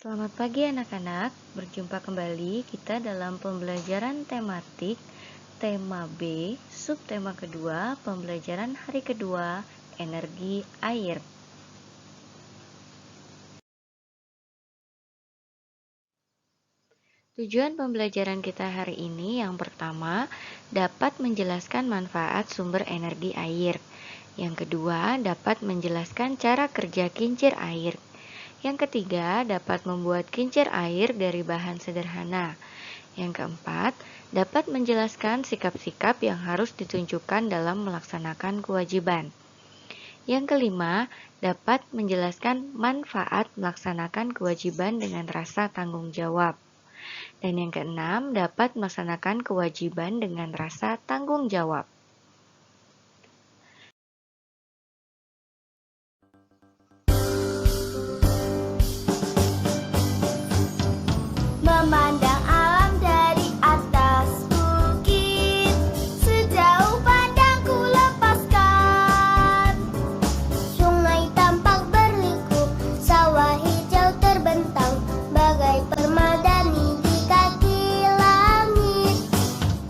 Selamat pagi anak-anak, berjumpa kembali kita dalam pembelajaran tematik tema B, subtema kedua, pembelajaran hari kedua, energi air. Tujuan pembelajaran kita hari ini yang pertama, dapat menjelaskan manfaat sumber energi air. Yang kedua, dapat menjelaskan cara kerja kincir air. Yang ketiga, dapat membuat kincir air dari bahan sederhana. Yang keempat, dapat menjelaskan sikap-sikap yang harus ditunjukkan dalam melaksanakan kewajiban. Yang kelima, dapat menjelaskan manfaat melaksanakan kewajiban dengan rasa tanggung jawab. Dan yang keenam, dapat melaksanakan kewajiban dengan rasa tanggung jawab. Memandang alam dari atas bukit, sejauh pandangku lepaskan. Sungai tampak berliku, sawah hijau terbentang, bagai permadani di kaki langit.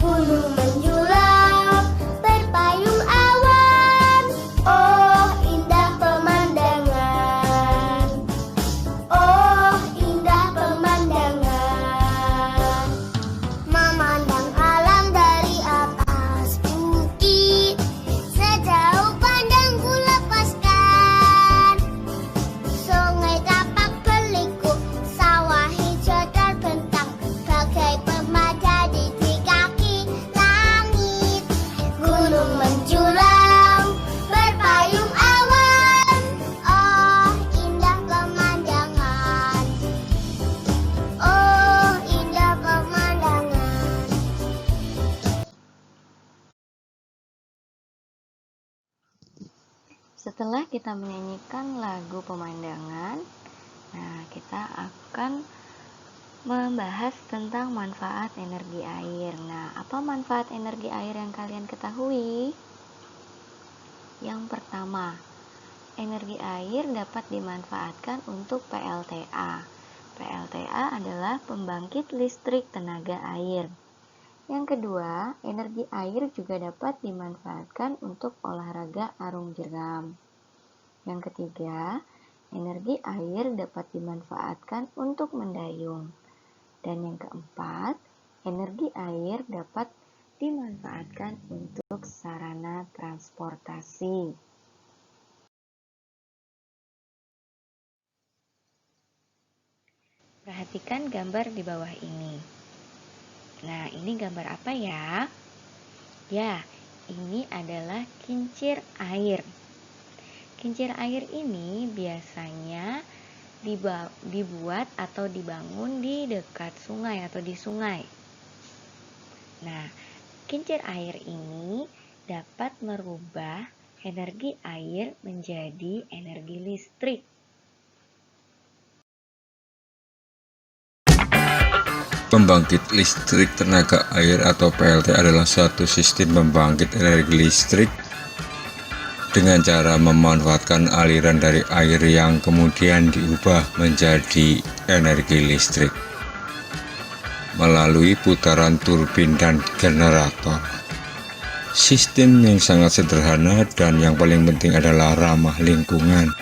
Gunung menjulang, berpayung awan, oh indah pemandangan. Oh indah pemandangan. Memandang alam dari atas bukit, sejauh pandangku lepaskan. Sungai tampak berliku, sawah hijau terbentang, bagai permadani di kaki langit. Gunung menjulang, berpayung awan, oh indah pemandangan. Oh indah pemandangan. Setelah kita menyanyikan lagu pemandangan, kita akan membahas tentang manfaat energi air. Apa manfaat energi air yang kalian ketahui? Yang pertama, energi air dapat dimanfaatkan untuk PLTA. PLTA adalah pembangkit listrik tenaga air. Yang kedua, energi air juga dapat dimanfaatkan untuk olahraga arung jeram. Yang ketiga, energi air dapat dimanfaatkan untuk mendayung. Dan yang keempat, energi air dapat dimanfaatkan untuk sarana transportasi. Perhatikan gambar di bawah ini. Ini gambar apa ya? Ya, ini adalah kincir air. Kincir air ini biasanya dibuat atau dibangun di dekat sungai atau di sungai. Kincir air ini dapat merubah energi air menjadi energi listrik. Pembangkit listrik tenaga air atau PLT adalah suatu sistem pembangkit energi listrik dengan cara memanfaatkan aliran dari air yang kemudian diubah menjadi energi listrik melalui putaran turbin dan generator. Sistem yang sangat sederhana dan yang paling penting adalah ramah lingkungan.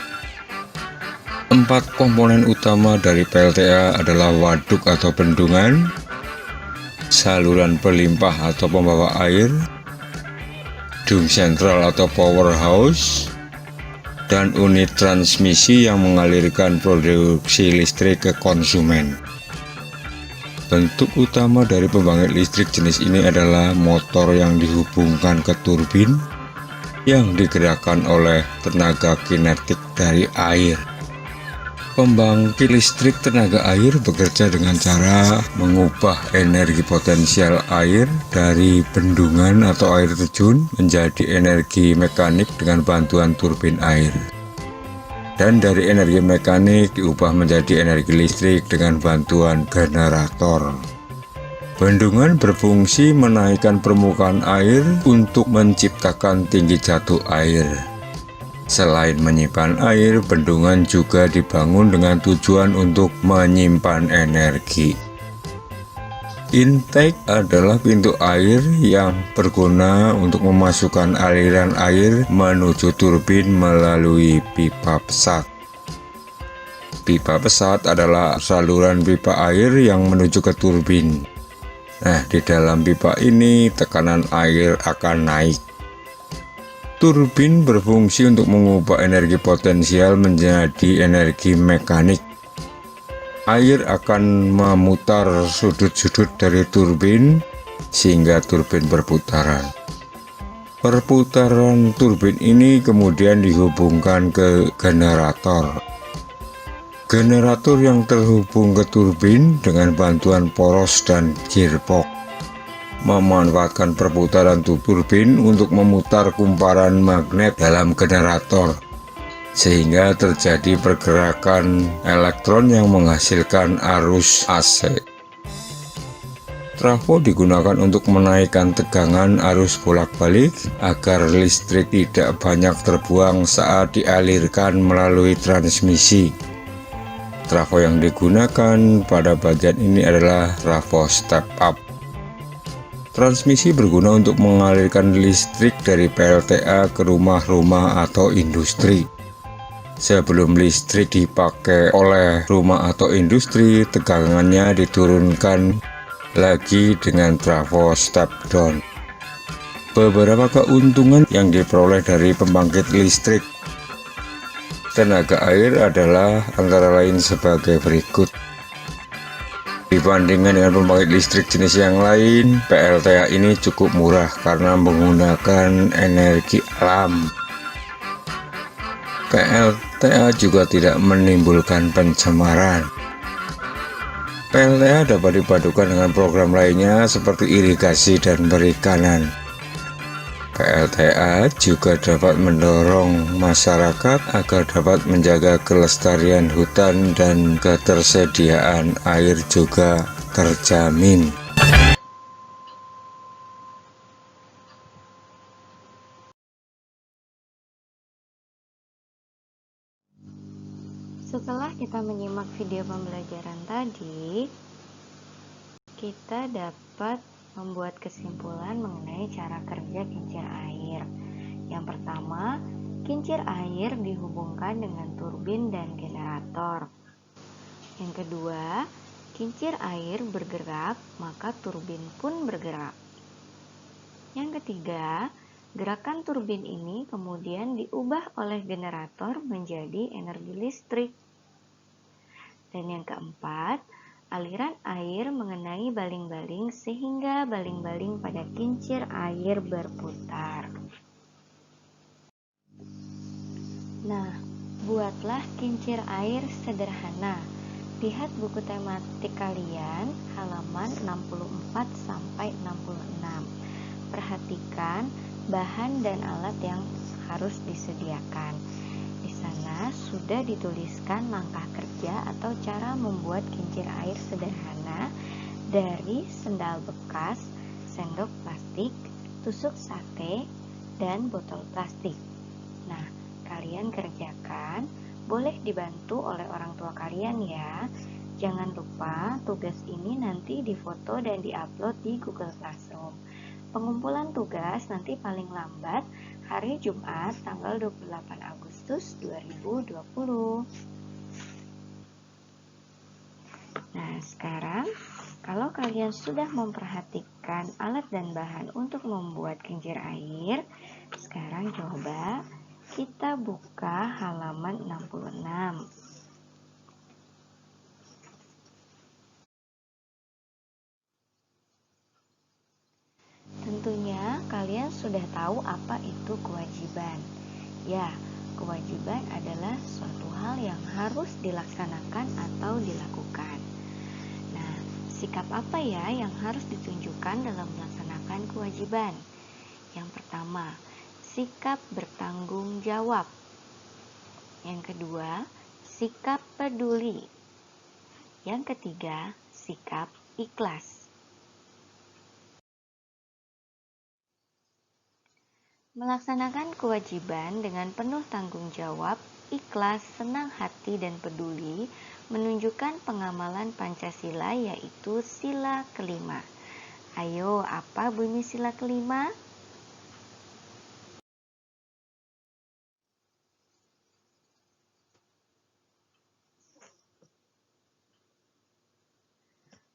4 komponen utama dari PLTA adalah waduk atau bendungan, saluran pelimpah atau pembawa air, dum sentral atau powerhouse, dan unit transmisi yang mengalirkan produksi listrik ke konsumen. Bentuk utama dari pembangkit listrik jenis ini adalah motor yang dihubungkan ke turbin yang digerakkan oleh tenaga kinetik dari air. Pembangkit listrik tenaga air bekerja dengan cara mengubah energi potensial air dari bendungan atau air terjun menjadi energi mekanik dengan bantuan turbin air. Dan dari energi mekanik diubah menjadi energi listrik dengan bantuan generator. Bendungan berfungsi menaikkan permukaan air untuk menciptakan tinggi jatuh air. Selain menyimpan air, bendungan juga dibangun dengan tujuan untuk menyimpan energi. Intake adalah pintu air yang berguna untuk memasukkan aliran air menuju turbin melalui pipa pesat. Pipa pesat adalah saluran pipa air yang menuju ke turbin. Nah, di dalam pipa ini tekanan air akan naik. Turbin berfungsi untuk mengubah energi potensial menjadi energi mekanik. Air akan memutar sudut-sudut dari turbin sehingga turbin berputaran. Perputaran turbin ini kemudian dihubungkan ke generator. Generator yang terhubung ke turbin dengan bantuan poros dan gearbox memanfaatkan perputaran turbin untuk memutar kumparan magnet dalam generator, sehingga terjadi pergerakan elektron yang menghasilkan arus AC. Trafo digunakan untuk menaikkan tegangan arus bolak-balik agar listrik tidak banyak terbuang saat dialirkan melalui transmisi. Trafo yang digunakan pada bagian ini adalah trafo step up. Transmisi berguna untuk mengalirkan listrik dari PLTA ke rumah-rumah atau industri. Sebelum listrik dipakai oleh rumah atau industri, tegangannya diturunkan lagi dengan trafo step down. Beberapa keuntungan yang diperoleh dari pembangkit listrik tenaga air adalah antara lain sebagai berikut. Dibandingkan dengan pembangkit listrik jenis yang lain, PLTA ini cukup murah karena menggunakan energi alam. PLTA juga tidak menimbulkan pencemaran. PLTA dapat dipadukan dengan program lainnya seperti irigasi dan perikanan. PLTA juga dapat mendorong masyarakat agar dapat menjaga kelestarian hutan dan ketersediaan air juga terjamin. Setelah kita menyimak video pembelajaran tadi, kita dapat membuat kesimpulan mengenai cara kerja kincir air. Yang pertama, kincir air dihubungkan dengan turbin dan generator. Yang kedua, kincir air bergerak, maka turbin pun bergerak. Yang ketiga, gerakan turbin ini kemudian diubah oleh generator menjadi energi listrik. Dan yang keempat, aliran air mengenai baling-baling sehingga baling-baling pada kincir air berputar. Nah, buatlah kincir air sederhana. Lihat buku tematik kalian halaman 64 sampai 66. Perhatikan bahan dan alat yang harus disediakan. Di sana sudah dituliskan langkah kerja atau cara membuat kincir air sederhana dari sendal bekas, sendok plastik, tusuk sate, dan botol plastik. Nah, kalian kerjakan, boleh dibantu oleh orang tua kalian ya. Jangan lupa tugas ini nanti difoto dan diupload di Google Classroom. Pengumpulan tugas nanti paling lambat hari Jumat tanggal 28 Agustus 2020. Nah, sekarang kalau kalian sudah memperhatikan alat dan bahan untuk membuat kincir air, sekarang coba kita buka halaman 66. Tentunya kalian sudah tahu apa itu kewajiban. Ya, kewajiban adalah suatu hal yang harus dilaksanakan atau dilakukan. Nah, sikap apa ya yang harus ditunjukkan dalam melaksanakan kewajiban? Yang pertama, sikap bertanggung jawab. Yang kedua, sikap peduli. Yang ketiga, sikap ikhlas. Melaksanakan kewajiban dengan penuh tanggung jawab, ikhlas, senang hati, dan peduli menunjukkan pengamalan Pancasila, yaitu sila kelima. Ayo, apa bunyi sila kelima?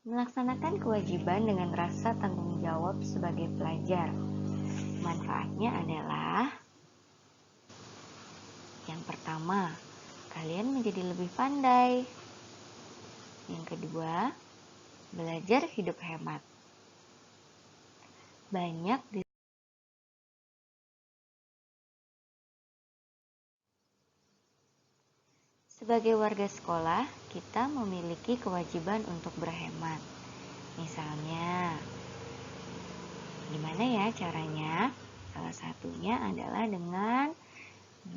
Melaksanakan kewajiban dengan rasa tanggung jawab sebagai pelajar. Manfaatnya adalah: yang pertama, kalian menjadi lebih pandai. Yang kedua, belajar hidup hemat. Banyak di Sebagai warga sekolah, kita memiliki kewajiban untuk berhemat. Misalnya, gimana ya caranya? Salah satunya adalah dengan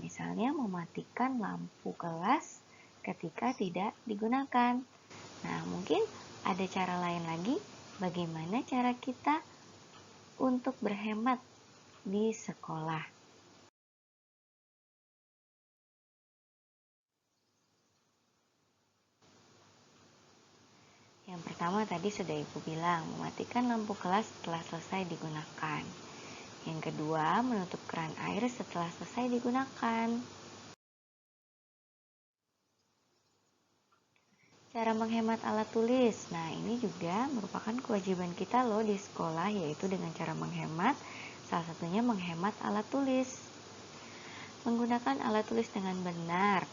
misalnya mematikan lampu kelas ketika tidak digunakan. Nah, mungkin ada cara lain lagi bagaimana cara kita untuk berhemat di sekolah. Yang pertama tadi sudah Ibu bilang, mematikan lampu kelas setelah selesai digunakan. Yang kedua, menutup keran air setelah selesai digunakan. Cara menghemat alat tulis. Nah, ini juga merupakan kewajiban kita loh di sekolah, yaitu dengan cara menghemat, salah satunya menghemat alat tulis. Menggunakan alat tulis dengan benar.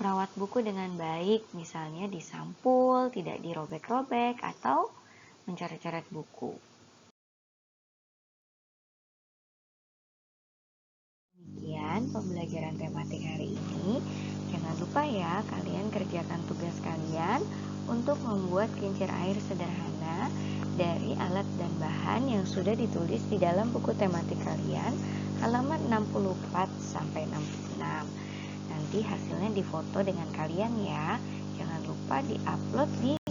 Merawat buku dengan baik, misalnya disampul, tidak dirobek-robek, atau mencoret-coret buku. Demikian pembelajaran tematik hari ini. Jangan lupa ya, kalian kerjakan tugas kalian untuk membuat kincir air sederhana dari alat dan bahan yang sudah ditulis di dalam buku tematik kalian, halaman 64-66. Nanti hasilnya difoto dengan kalian ya. Jangan lupa diupload di